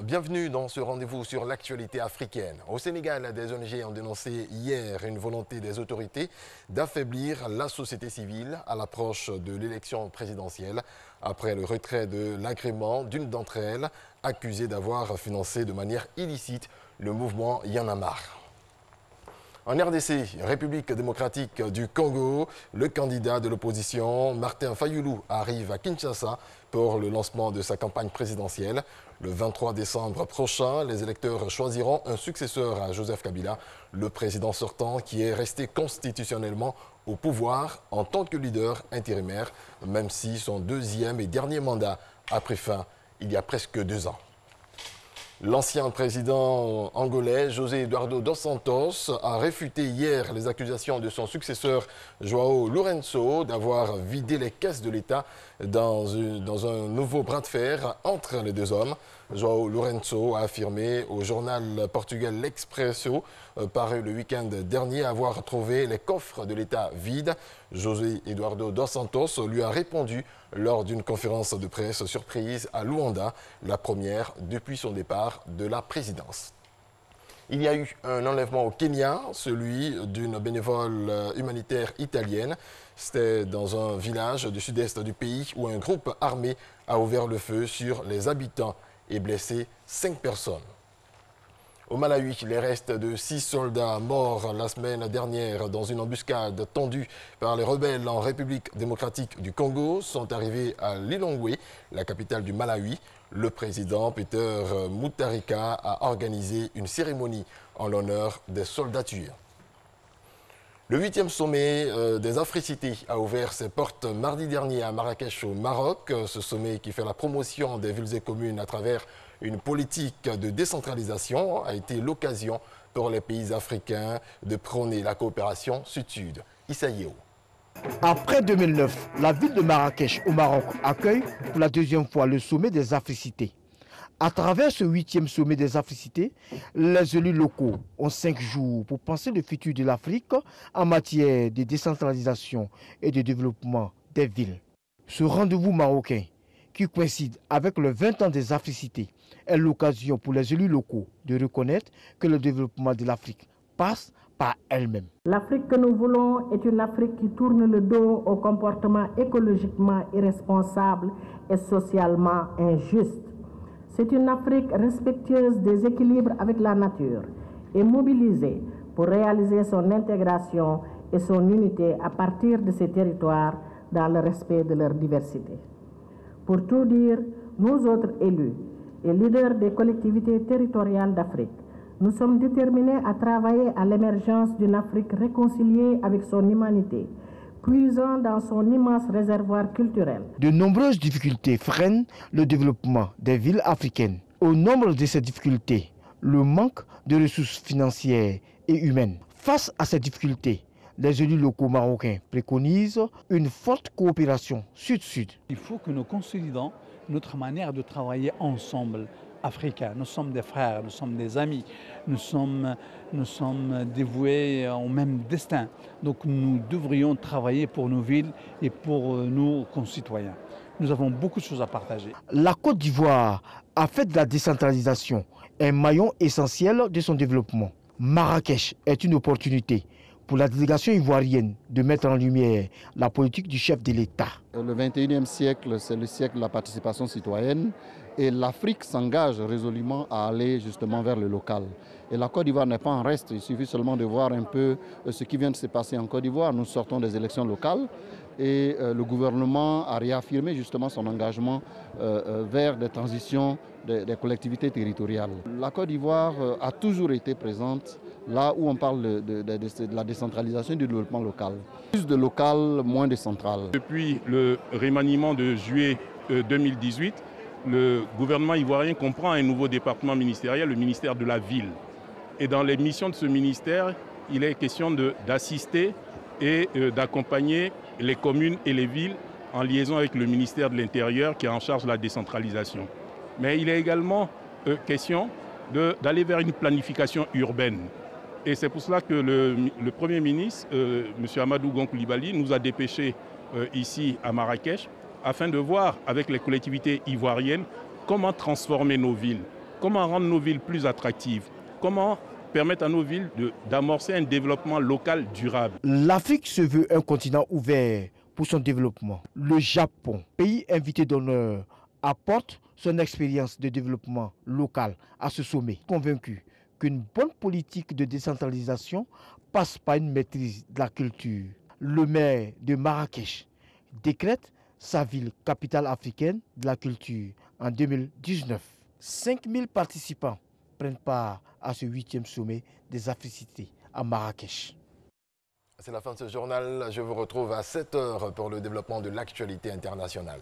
bienvenue dans ce rendez-vous sur l'actualité africaine. Au Sénégal, des ONG ont dénoncé hier une volonté des autorités d'affaiblir la société civile à l'approche de l'élection présidentielle après le retrait de l'agrément d'une d'entre elles accusée d'avoir financé de manière illicite le mouvement Y en a marre. En RDC, République démocratique du Congo, le candidat de l'opposition, Martin Fayulu, arrive à Kinshasa pour le lancement de sa campagne présidentielle. Le 23 décembre prochain, les électeurs choisiront un successeur à Joseph Kabila, le président sortant qui est resté constitutionnellement au pouvoir en tant que leader intérimaire, même si son deuxième et dernier mandat a pris fin il y a presque 2 ans. L'ancien président angolais José Eduardo dos Santos a réfuté hier les accusations de son successeur João Lourenço d'avoir vidé les caisses de l'État dans un nouveau bras de fer entre les deux hommes. João Lourenço a affirmé au journal portugais L'Expresso, paru le week-end dernier, avoir trouvé les coffres de l'État vides. José Eduardo dos Santos lui a répondu lors d'une conférence de presse surprise à Luanda, la première depuis son départ de la présidence. Il y a eu un enlèvement au Kenya, celui d'une bénévole humanitaire italienne. C'était dans un village du sud-est du pays où un groupe armé a ouvert le feu sur les habitants et blessé 5 personnes. Au Malawi, les restes de 6 soldats morts la semaine dernière dans une embuscade tendue par les rebelles en République démocratique du Congo sont arrivés à Lilongwe, la capitale du Malawi. Le président Peter Mutharika a organisé une cérémonie en l'honneur des soldats tués. Le 8e sommet des Africités a ouvert ses portes mardi dernier à Marrakech au Maroc. Ce sommet qui fait la promotion des villes et communes à travers une politique de décentralisation a été l'occasion pour les pays africains de prôner la coopération sud-sud. Issa Yeo. Après 2009, la ville de Marrakech au Maroc accueille pour la 2e fois le sommet des Africités. À travers ce 8e sommet des Africités, les élus locaux ont 5 jours pour penser le futur de l'Afrique en matière de décentralisation et de développement des villes. Ce rendez-vous marocain, qui coïncide avec le 20 ans des Africités, est l'occasion pour les élus locaux de reconnaître que le développement de l'Afrique passe par elle-même. L'Afrique que nous voulons est une Afrique qui tourne le dos au comportement écologiquement irresponsable et socialement injuste. C'est une Afrique respectueuse des équilibres avec la nature et mobilisée pour réaliser son intégration et son unité à partir de ces territoires dans le respect de leur diversité. Pour tout dire, nous autres élus et leaders des collectivités territoriales d'Afrique, nous sommes déterminés à travailler à l'émergence d'une Afrique réconciliée avec son humanité, puisant dans son immense réservoir culturel. De nombreuses difficultés freinent le développement des villes africaines. Au nombre de ces difficultés, le manque de ressources financières et humaines. Face à ces difficultés, les élus locaux marocains préconisent une forte coopération sud-sud. Il faut que nous consolidons notre manière de travailler ensemble. Africains. Nous sommes des frères, nous sommes des amis, nous sommes dévoués au même destin. Donc nous devrions travailler pour nos villes et pour nos concitoyens. Nous avons beaucoup de choses à partager. La Côte d'Ivoire a fait de la décentralisation un maillon essentiel de son développement. Marrakech est une opportunité pour la délégation ivoirienne de mettre en lumière la politique du chef de l'État. Le 21e siècle, c'est le siècle de la participation citoyenne et l'Afrique s'engage résolument à aller justement vers le local. Et la Côte d'Ivoire n'est pas en reste, il suffit seulement de voir un peu ce qui vient de se passer en Côte d'Ivoire. Nous sortons des élections locales et le gouvernement a réaffirmé justement son engagement vers des transitions des collectivités territoriales. La Côte d'Ivoire a toujours été présente là où on parle de la décentralisation et du développement local. Plus de local, moins de central. Depuis le remaniement de juillet 2018, le gouvernement ivoirien comprend un nouveau département ministériel, le ministère de la Ville. Et dans les missions de ce ministère, il est question d'assister et d'accompagner les communes et les villes en liaison avec le ministère de l'Intérieur qui est en charge de la décentralisation. Mais il est également question d'aller vers une planification urbaine. Et c'est pour cela que le Premier ministre, M. Amadou Gon Coulibaly, nous a dépêchés ici à Marrakech afin de voir avec les collectivités ivoiriennes comment transformer nos villes. Comment rendre nos villes plus attractives? Comment permettre à nos villes d'amorcer un développement local durable? L'Afrique se veut un continent ouvert pour son développement. Le Japon, pays invité d'honneur, apporte son expérience de développement local à ce sommet, convaincu qu'une bonne politique de décentralisation passe par une maîtrise de la culture. Le maire de Marrakech décrète sa ville capitale africaine de la culture en 2019. 5000 participants prennent part à ce 8e sommet des Africités à Marrakech. C'est la fin de ce journal. Je vous retrouve à 7 h pour le développement de l'actualité internationale.